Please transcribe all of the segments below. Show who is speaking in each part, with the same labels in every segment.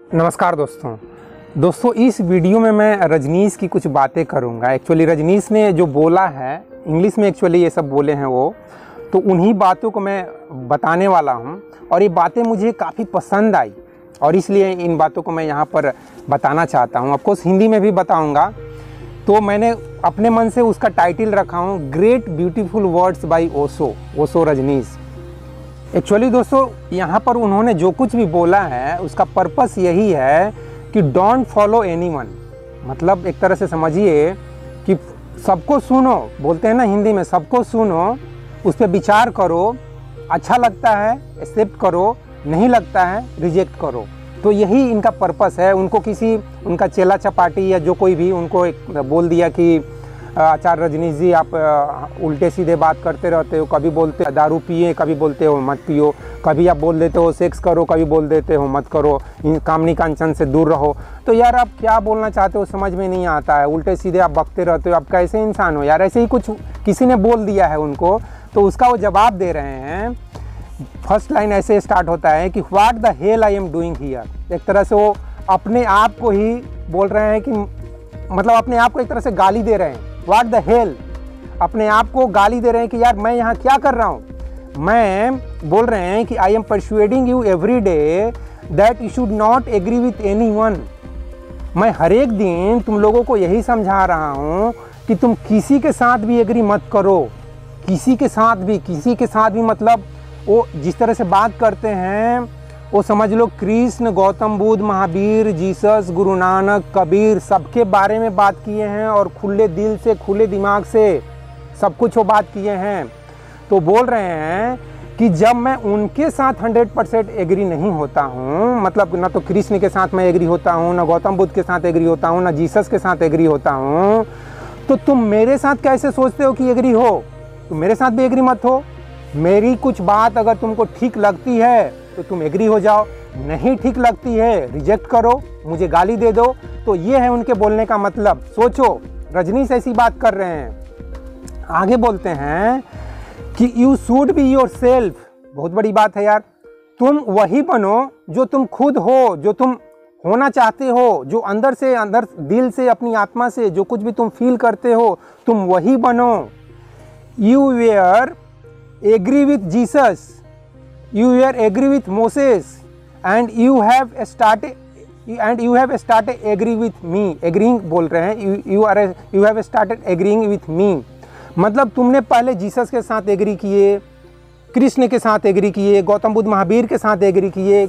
Speaker 1: नमस्कार दोस्तों इस वीडियो में मैं रजनीश की कुछ बातें करूंगा। एक्चुअली रजनीश ने जो बोला है इंग्लिश में, एक्चुअली ये सब बोले हैं वो, तो उन्हीं बातों को मैं बताने वाला हूं और ये बातें मुझे काफ़ी पसंद आई और इसलिए इन बातों को मैं यहाँ पर बताना चाहता हूँ। ऑफकोर्स हिंदी में भी बताऊँगा। तो मैंने अपने मन से उसका टाइटल रखा हूँ great beautiful words by Osho Rajneesh. Actually दोस्तों यहाँ पर उन्होंने जो कुछ भी बोला है उसका पर्पस यही है कि डोंट फॉलो एनीवन। मतलब एक तरह से समझिए कि सबको सुनो, बोलते हैं ना हिंदी में, सबको सुनो, उस पर विचार करो, अच्छा लगता है एक्सेप्ट करो, नहीं लगता है रिजेक्ट करो। तो यही इनका पर्पस है। उनको किसी उनका चेला चपाटी या जो कोई भी उनको एक बोल दिया कि आचार्य रजनीश जी आप उल्टे सीधे बात करते रहते हो, कभी बोलते हो दारू पिए, कभी बोलते हो मत पियो, कभी आप बोल देते हो सेक्स करो, कभी बोल देते हो मत करो, इन कामनी कांचन से दूर रहो। तो यार आप क्या बोलना चाहते हो समझ में नहीं आता है, उल्टे सीधे आप बकते रहते हो, आप कैसे इंसान हो यार। ऐसे ही कुछ किसी ने बोल दिया है उनको, तो उसका वो जवाब दे रहे हैं। फर्स्ट लाइन ऐसे स्टार्ट होता है कि what the hell I am doing here. एक तरह से वो अपने आप को ही बोल रहे हैं कि मतलब अपने आप को एक तरह से गाली दे रहे हैं। व्हाट द हेल, अपने आप को गाली दे रहे हैं कि यार मैं यहाँ क्या कर रहा हूँ। मैं बोल रहे हैं कि I am persuading you every day that you should not agree with anyone. मैं हर एक दिन तुम लोगों को यही समझा रहा हूँ कि तुम किसी के साथ भी एग्री मत करो। किसी के साथ भी मतलब वो जिस तरह से बात करते हैं वो समझ लो कृष्ण, गौतम बुद्ध, महावीर, जीसस, गुरु नानक, कबीर, सबके बारे में बात किए हैं और खुले दिल से खुले दिमाग से सब कुछ वो बात किए हैं। तो बोल रहे हैं कि जब मैं उनके साथ 100% एग्री नहीं होता हूँ, मतलब ना तो कृष्ण के साथ मैं एग्री होता हूँ, ना गौतम बुद्ध के साथ एग्री होता हूँ, ना जीसस के साथ एग्री होता हूँ, तो तुम मेरे साथ कैसे सोचते हो कि एग्री हो। तुम मेरे साथ भी एग्री मत हो। मेरी कुछ बात अगर तुमको ठीक लगती है तो तुम एग्री हो जाओ, नहीं ठीक लगती है रिजेक्ट करो, मुझे गाली दे दो। तो ये है उनके बोलने का मतलब। सोचो रजनीश ऐसी बात कर रहे हैं। आगे बोलते हैं कि you should be your self. बहुत बड़ी बात है यार। तुम वही बनो जो तुम खुद हो, जो तुम होना चाहते हो, जो अंदर से, अंदर दिल से, अपनी आत्मा से जो कुछ भी तुम फील करते हो तुम वही बनो। You were agree with Jesus, you were agree with Moses and you have started agree with me। agreeing बोल रहे हैं, you have started agreeing with me। मतलब तुमने पहले जीसस के साथ एग्री किए, कृष्ण के साथ एग्री किए, गौतम बुद्ध महावीर के साथ एग्री किए।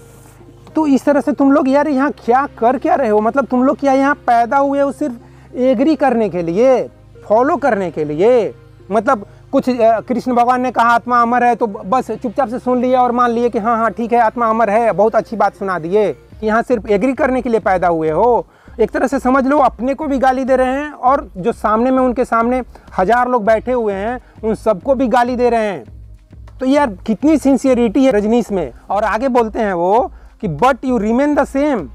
Speaker 1: तो इस तरह से तुम लोग यार यहाँ क्या कर क्या रहे हो। मतलब तुम लोग क्या यहाँ पैदा हुए हो सिर्फ एग्री करने के लिए, फॉलो करने के लिए। मतलब कुछ कृष्ण भगवान ने कहा आत्मा अमर है तो बस चुपचाप से सुन लिया और मान लिए कि हाँ ठीक है आत्मा अमर है, बहुत अच्छी बात सुना दिए। यहाँ सिर्फ एग्री करने के लिए पैदा हुए हो। एक तरह से समझ लो अपने को भी गाली दे रहे हैं और जो सामने में उनके सामने 1000 लोग बैठे हुए हैं उन सबको भी गाली दे रहे हैं। तो यार कितनी सिंसियरिटी है रजनीश में। और आगे बोलते हैं वो कि but you remain the same.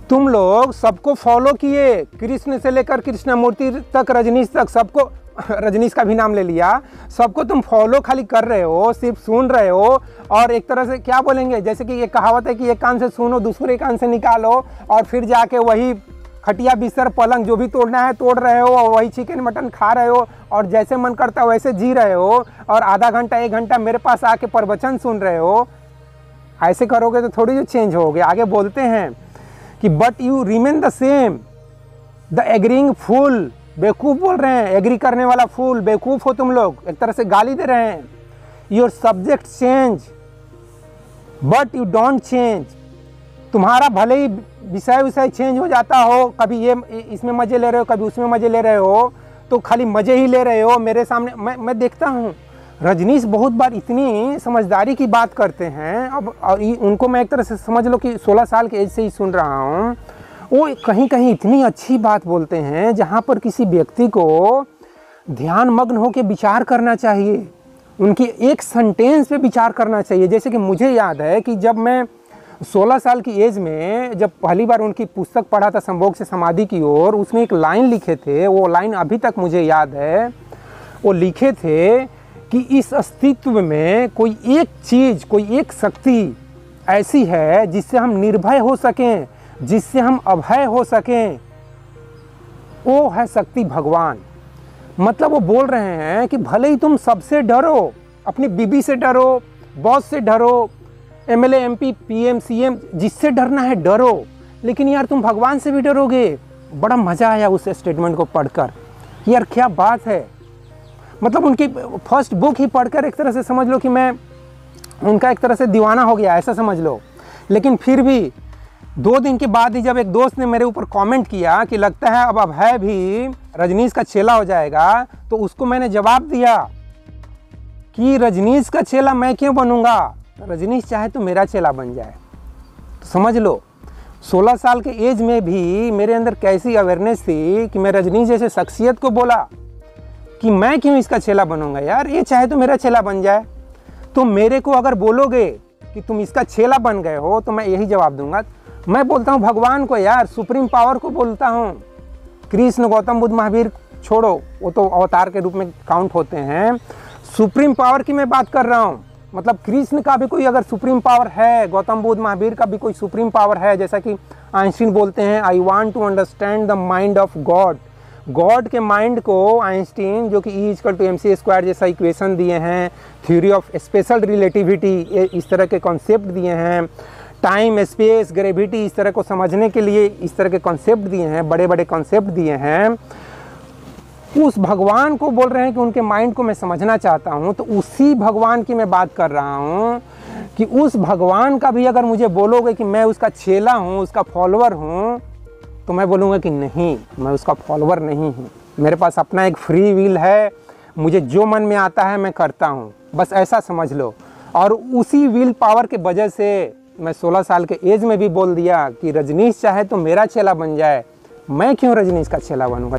Speaker 1: तुम लोग सबको फॉलो किए, कृष्ण से लेकर कृष्णमूर्ति तक, रजनीश तक, सबको, रजनीश का भी नाम ले लिया, सबको तुम फॉलो खाली कर रहे हो, सिर्फ सुन रहे हो। और एक तरह से क्या बोलेंगे, जैसे कि ये कहावत है कि एक कान से सुनो दूसरे कान से निकालो, और फिर जाके वही खटिया बिस्तर पलंग जो भी तोड़ना है तोड़ रहे हो और वही चिकन मटन खा रहे हो और जैसे मन करता है वैसे जी रहे हो और आधा घंटा 1 घंटा मेरे पास आके प्रवचन सुन रहे हो। ऐसे करोगे तो थोड़ी जो चेंज होगे। आगे बोलते हैं कि but you remain the same the agreeing fool. बेवकूफ़ बोल रहे हैं, एग्री करने वाला फूल, बेवकूफ़ हो तुम लोग, एक तरह से गाली दे रहे हैं। Your subject change but you don't change. तुम्हारा भले ही विषय चेंज हो जाता हो, कभी ये इसमें मज़े ले रहे हो, कभी उसमें मज़े ले रहे हो, तो खाली मज़े ही ले रहे हो। मेरे सामने मैं देखता हूँ रजनीश बहुत बार इतनी समझदारी की बात करते हैं। अब उनको मैं एक तरह से समझ लो कि 16 साल के एज से ही सुन रहा हूँ। वो कहीं कहीं इतनी अच्छी बात बोलते हैं जहाँ पर किसी व्यक्ति को ध्यान मग्न होकर विचार करना चाहिए, उनकी एक सेंटेंस पे विचार करना चाहिए। जैसे कि मुझे याद है कि जब मैं 16 साल की एज में जब पहली बार उनकी पुस्तक पढ़ा था संभोग से समाधि की ओर, उसमें एक लाइन लिखे थे, वो लाइन अभी तक मुझे याद है। वो लिखे थे कि इस अस्तित्व में कोई एक चीज़, कोई एक शक्ति ऐसी है जिससे हम निर्भय हो सकें, जिससे हम अभय हो सकें, वो है शक्ति भगवान। मतलब वो बोल रहे हैं कि भले ही तुम सबसे डरो, अपनी बीबी से डरो, बॉस से डरो, एमएलए, एमपी, पीएम, सीएम, जिससे डरना है डरो, लेकिन यार तुम भगवान से भी डरोगे। बड़ा मज़ा आया उस स्टेटमेंट को पढ़कर, यार क्या बात है। मतलब उनकी फर्स्ट बुक ही पढ़कर एक तरह से समझ लो कि मैं उनका एक तरह से दीवाना हो गया, ऐसा समझ लो। लेकिन फिर भी 2 दिन के बाद ही जब एक दोस्त ने मेरे ऊपर कमेंट किया कि लगता है अब अभय भी रजनीश का चेला हो जाएगा, तो उसको मैंने जवाब दिया कि रजनीश का चेला मैं क्यों बनूंगा, रजनीश चाहे तो मेरा चेला बन जाए। तो समझ लो 16 साल के एज में भी मेरे अंदर कैसी अवेयरनेस थी कि मैं रजनीश जैसे शख्सियत को बोला कि मैं क्यों इसका चेला बनूंगा, यार ये चाहे तो मेरा चेला बन जाए। तो मेरे को अगर बोलोगे कि तुम इसका चेला बन गए हो तो मैं यही जवाब दूंगा। मैं बोलता हूँ भगवान को, यार सुप्रीम पावर को बोलता हूँ। कृष्ण, गौतम बुद्ध, महावीर छोड़ो, वो तो अवतार के रूप में काउंट होते हैं। सुप्रीम पावर की मैं बात कर रहा हूँ। मतलब कृष्ण का भी कोई अगर सुप्रीम पावर है, गौतम बुद्ध, महावीर का भी कोई सुप्रीम पावर है, जैसा कि आइंस्टीन बोलते हैं I want to understand the mind of God. God के माइंड को आइंस्टीन, जो कि E=mc² जैसा इक्वेशन दिए हैं, थ्योरी ऑफ स्पेशल रिलेटिविटी, इस तरह के कॉन्सेप्ट दिए हैं, टाइम, स्पेस, ग्रेविटी, इस तरह को समझने के लिए इस तरह के कॉन्सेप्ट दिए हैं, बड़े बड़े कॉन्सेप्ट दिए हैं। उस भगवान को बोल रहे हैं कि उनके माइंड को मैं समझना चाहता हूँ। तो उसी भगवान की मैं बात कर रहा हूँ कि उस भगवान का भी अगर मुझे बोलोगे कि मैं उसका चेला हूँ, उसका फॉलोअर हूँ, तो मैं बोलूँगा कि नहीं, मैं उसका फॉलोअर नहीं हूँ। मेरे पास अपना एक फ्री विल है, मुझे जो मन में आता है मैं करता हूँ, बस ऐसा समझ लो। और उसी विल पावर के वजह से मैं 16 साल के एज में भी बोल दिया कि रजनीश चाहे तो मेरा चेला बन जाए, मैं क्यों रजनीश का चेला बनूँगा।